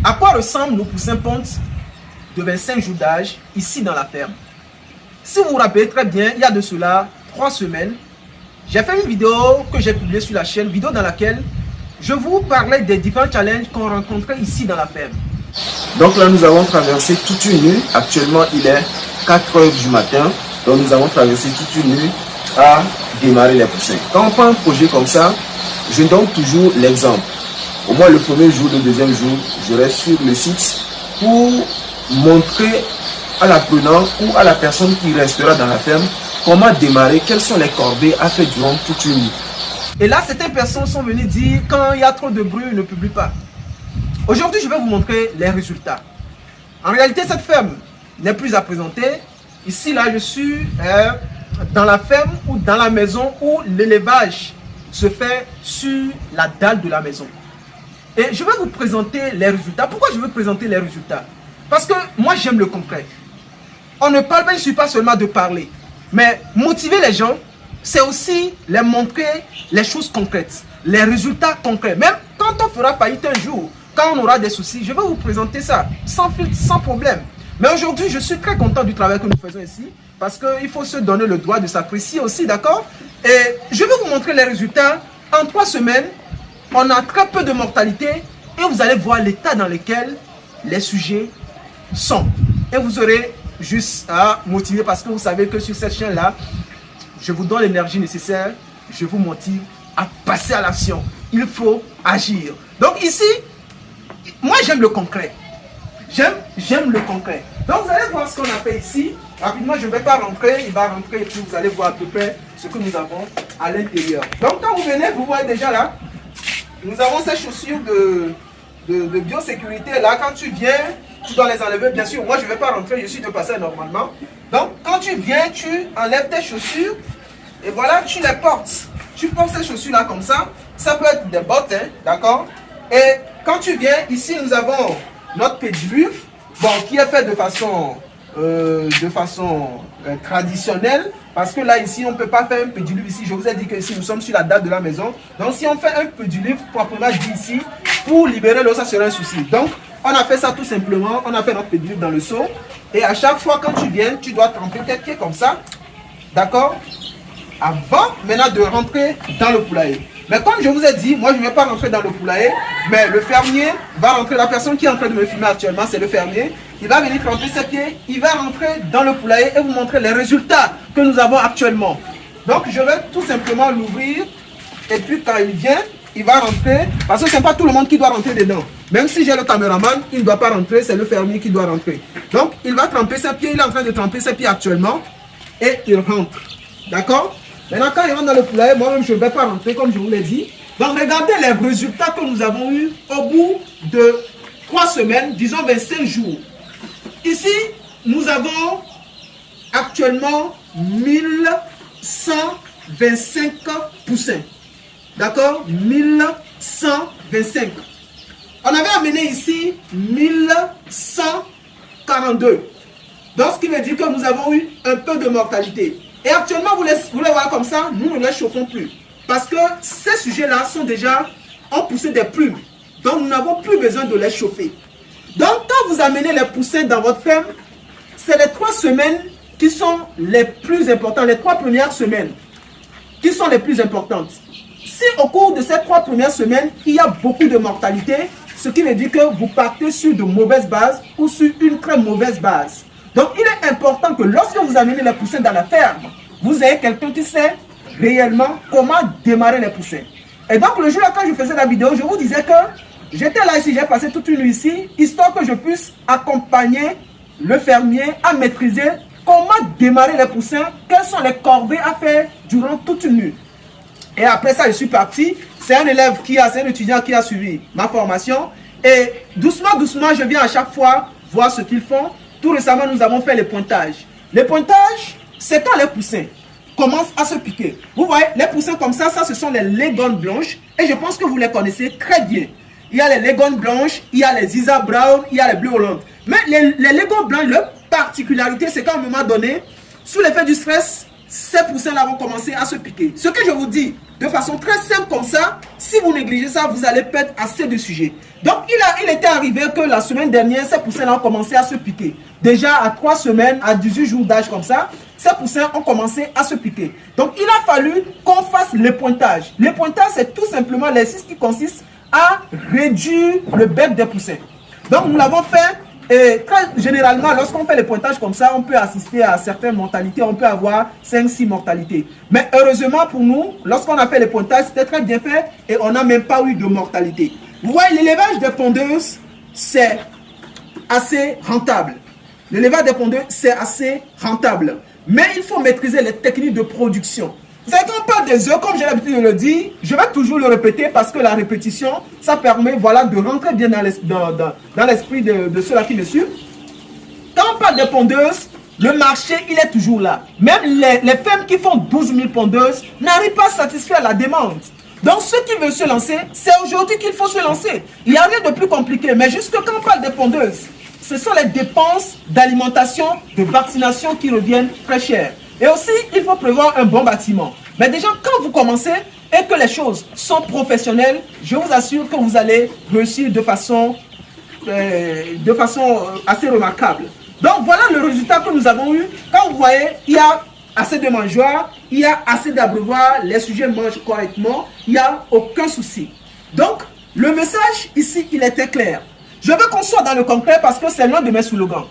À quoi ressemblent nos poussins pontes de 25 jours d'âge ici dans la ferme? Si vous vous rappelez très bien, il y a de cela 3 semaines, j'ai fait une vidéo que j'ai publiée sur la chaîne, vidéo dans laquelle je vous parlais des différents challenges qu'on rencontrait ici dans la ferme. Donc là, nous avons traversé toute une nuit. Actuellement, il est 4 h du matin. Donc nous avons traversé toute une nuit à démarrer les poussins. Quand on prend un projet comme ça, je donne toujours l'exemple. Au moins le premier jour, le deuxième jour, je reste sur le site pour montrer à l'apprenant ou à la personne qui restera dans la ferme comment démarrer, quelles sont les corvées à faire durant toute une nuit. Et là, certaines personnes sont venues dire quand il y a trop de bruit, ne publie pas. Aujourd'hui, je vais vous montrer les résultats. En réalité, cette ferme n'est plus à présenter. Ici, là, je suis dans la ferme ou dans la maison où l'élevage se fait sur la dalle de la maison. Et je vais vous présenter les résultats. Pourquoi je veux présenter les résultats? Parce que moi, j'aime le concret. On ne parle pas, je ne suis pas seulement de parler. Mais motiver les gens, c'est aussi leur montrer les choses concrètes, les résultats concrets. Même quand on fera faillite un jour, quand on aura des soucis, je vais vous présenter ça sans filtre, sans problème. Mais aujourd'hui, je suis très content du travail que nous faisons ici parce qu'il faut se donner le droit de s'apprécier aussi, d'accord? Et je vais vous montrer les résultats. En 3 semaines, on a très peu de mortalité et vous allez voir l'état dans lequel les sujets sont. Et vous aurez juste à motiver parce que vous savez que sur cette chaîne-là, je vous donne l'énergie nécessaire, je vous motive à passer à l'action. Il faut agir. Donc ici, moi j'aime le concret. J'aime le concret. Donc vous allez voir ce qu'on a fait ici. Rapidement, je ne vais pas rentrer, il va rentrer et puis vous allez voir à peu près ce que nous avons à l'intérieur. Donc quand vous venez, vous voyez déjà là, nous avons ces chaussures de biosécurité. Là, quand tu viens, tu dois les enlever. Bien sûr, moi je ne vais pas rentrer, je suis de passage normalement. Donc quand tu viens, tu enlèves tes chaussures et voilà, tu les portes. Tu portes ces chaussures là comme ça. Ça peut être des bottes, hein, d'accord? Et quand tu viens, ici nous avons notre pédiluve, bon, qui est fait de façon traditionnelle, parce que là ici on ne peut pas faire un pédiluve ici. Je vous ai dit que ici nous sommes sur la dalle de la maison. Donc si on fait un pédiluve proprement dit ici, pour libérer l'eau, ça serait un souci. Donc on a fait ça tout simplement, on a fait notre pédiluve dans le seau. Et à chaque fois quand tu viens, tu dois tremper tes pieds comme ça, d'accord? Avant maintenant de rentrer dans le poulailler. Mais comme je vous ai dit, moi je ne vais pas rentrer dans le poulailler, mais le fermier va rentrer. La personne qui est en train de me filmer actuellement, c'est le fermier. Il va venir tremper ses pieds, il va rentrer dans le poulailler et vous montrer les résultats que nous avons actuellement. Donc je vais tout simplement l'ouvrir et puis quand il vient, il va rentrer, parce que ce n'est pas tout le monde qui doit rentrer dedans. Même si j'ai le caméraman, il ne doit pas rentrer, c'est le fermier qui doit rentrer. Donc il va tremper ses pieds, il est en train de tremper ses pieds actuellement et il rentre. D'accord? Maintenant, quand il rentre dans le poulailler, moi-même, je ne vais pas rentrer, comme je vous l'ai dit. Donc, regardez les résultats que nous avons eus au bout de 3 semaines, disons 25 jours. Ici, nous avons actuellement 1125 poussins. D'accord? 1125. On avait amené ici 1142. Donc, ce qui veut dire que nous avons eu un peu de mortalité. Et actuellement, vous les voyez comme ça, nous ne les chauffons plus. Parce que ces sujets-là ont poussé des plumes. Donc, nous n'avons plus besoin de les chauffer. Donc, quand vous amenez les poussins dans votre ferme, c'est les 3 semaines qui sont les plus importantes. Les 3 premières semaines qui sont les plus importantes. Si au cours de ces 3 premières semaines, il y a beaucoup de mortalité, ce qui veut dire que vous partez sur de mauvaises bases ou sur une très mauvaise base. Donc, il est important que lorsque vous amenez les poussins dans la ferme, vous ayez quelqu'un qui sait réellement comment démarrer les poussins. Et donc, le jour là, quand je faisais la vidéo, je vous disais que j'étais là ici, j'ai passé toute une nuit ici, histoire que je puisse accompagner le fermier à maîtriser comment démarrer les poussins, quelles sont les corvées à faire durant toute une nuit. Et après ça, je suis parti. C'est un étudiant qui a suivi ma formation. Et doucement, doucement, je viens à chaque fois voir ce qu'ils font. Tout récemment, nous avons fait les pointages. Les pointages, c'est quand les poussins commencent à se piquer. Vous voyez, les poussins comme ça, ce sont les Leghorn blanches. Et je pense que vous les connaissez très bien. Il y a les Leghorn blanches, il y a les Isa Brown, il y a les Blue Holland. Mais les Leghorn blancs, leur particularité, c'est qu'à un moment donné, sous l'effet du stress, ces poussins-là vont commencer à se piquer. Ce que je vous dis, de façon très simple comme ça, si vous négligez ça, vous allez perdre assez de sujets. Donc, il était arrivé que la semaine dernière, ces poussins-là ont commencé à se piquer. Déjà, à 3 semaines, à 18 jours d'âge comme ça, ces poussins ont commencé à se piquer. Donc, il a fallu qu'on fasse le pointage. Le pointage, c'est tout simplement l'exercice qui consiste à réduire le bec des poussins. Donc, nous l'avons fait. Et très généralement, lorsqu'on fait les pointages comme ça, on peut assister à certaines mortalités, on peut avoir 5-6 mortalités. Mais heureusement pour nous, lorsqu'on a fait les pointages, c'était très bien fait et on n'a même pas eu de mortalité. Vous voyez, l'élevage des pondeuses, c'est assez rentable. L'élevage des pondeuses, c'est assez rentable. Mais il faut maîtriser les techniques de production. Vous savez, quand on parle des œufs, comme j'ai l'habitude de le dire, je vais toujours le répéter parce que la répétition, ça permet voilà, de rentrer bien dans l'esprit de ceux-là qui me suivent. Quand on parle des pondeuses, le marché, il est toujours là. Même les femmes qui font 12 000 pondeuses n'arrivent pas à satisfaire la demande. Donc, ceux qui veulent se lancer, c'est aujourd'hui qu'il faut se lancer. Il n'y a rien de plus compliqué. Mais jusque quand on parle des pondeuses, ce sont les dépenses d'alimentation, de vaccination qui reviennent très chères. Et aussi, il faut prévoir un bon bâtiment. Mais déjà, quand vous commencez et que les choses sont professionnelles, je vous assure que vous allez réussir de façon assez remarquable. Donc, voilà le résultat que nous avons eu. Quand vous voyez, il y a assez de mangeoires, il y a assez d'abreuvoirs, les sujets mangent correctement, il n'y a aucun souci. Donc, le message ici, il était clair. Je veux qu'on soit dans le concret parce que c'est l'un de mes slogans.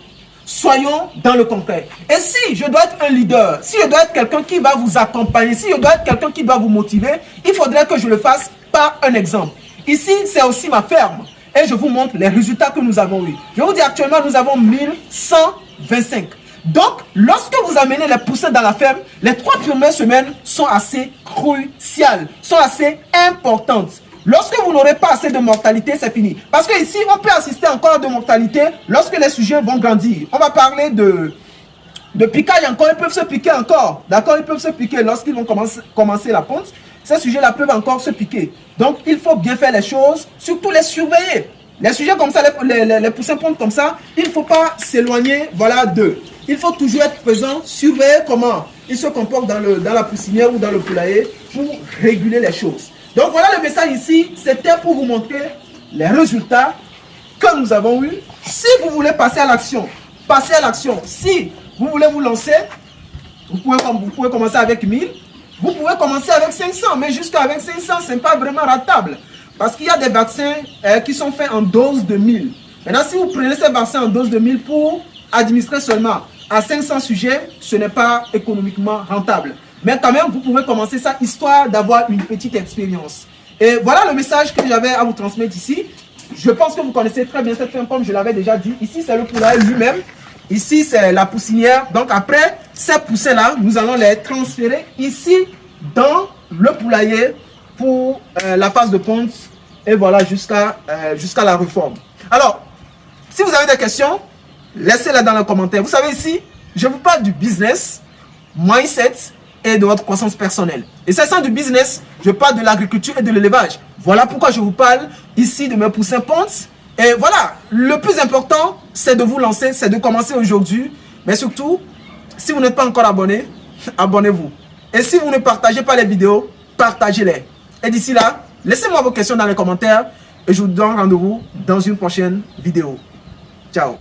Soyons dans le concret. Et si je dois être un leader, si je dois être quelqu'un qui va vous accompagner, si je dois être quelqu'un qui doit vous motiver, il faudrait que je le fasse par un exemple. Ici, c'est aussi ma ferme. Et je vous montre les résultats que nous avons eus. Je vous dis actuellement, nous avons 1125. Donc, lorsque vous amenez les poussins dans la ferme, les 3 premières semaines sont assez cruciales, sont assez importantes. Lorsque vous n'aurez pas assez de mortalité, c'est fini. Parce que ici, on peut assister encore à de mortalité lorsque les sujets vont grandir. On va parler de piquage encore, ils peuvent se piquer encore. D'accord, ils peuvent se piquer lorsqu'ils vont commencer la ponte. Ces sujets-là peuvent encore se piquer. Donc, il faut bien faire les choses, surtout les surveiller. Les sujets comme ça, les poussins pontent comme ça, il ne faut pas s'éloigner voilà, d'eux. Il faut toujours être présent, surveiller comment ils se comportent dans la poussinière ou dans le poulailler pour réguler les choses. Donc voilà le message ici, c'était pour vous montrer les résultats que nous avons eus. Si vous voulez passer à l'action, passez à l'action. Si vous voulez vous lancer, vous pouvez commencer avec 1000, vous pouvez commencer avec 500, mais jusqu'avec 500, ce n'est pas vraiment rentable. Parce qu'il y a des vaccins qui sont faits en dose de 1000. Maintenant, si vous prenez ces vaccins en dose de 1000 pour administrer seulement à 500 sujets, ce n'est pas économiquement rentable. Mais quand même, vous pouvez commencer ça histoire d'avoir une petite expérience. Et voilà le message que j'avais à vous transmettre ici. Je pense que vous connaissez très bien cette ferme comme je l'avais déjà dit. Ici, c'est le poulailler lui-même. Ici, c'est la poussinière. Donc après, ces poussins-là, nous allons les transférer ici dans le poulailler pour la phase de ponte. Et voilà, jusqu'à la réforme. Alors, si vous avez des questions, laissez-les dans les commentaires. Vous savez ici, je vous parle du business, mindset, et de votre croissance personnelle. Et c'est ça du business, je parle de l'agriculture et de l'élevage. Voilà pourquoi je vous parle ici de mes poussins pontes. Et voilà, le plus important, c'est de vous lancer, c'est de commencer aujourd'hui. Mais surtout, si vous n'êtes pas encore abonné, abonnez-vous. Et si vous ne partagez pas les vidéos, partagez-les. Et d'ici là, laissez-moi vos questions dans les commentaires et je vous donne rendez-vous dans une prochaine vidéo. Ciao.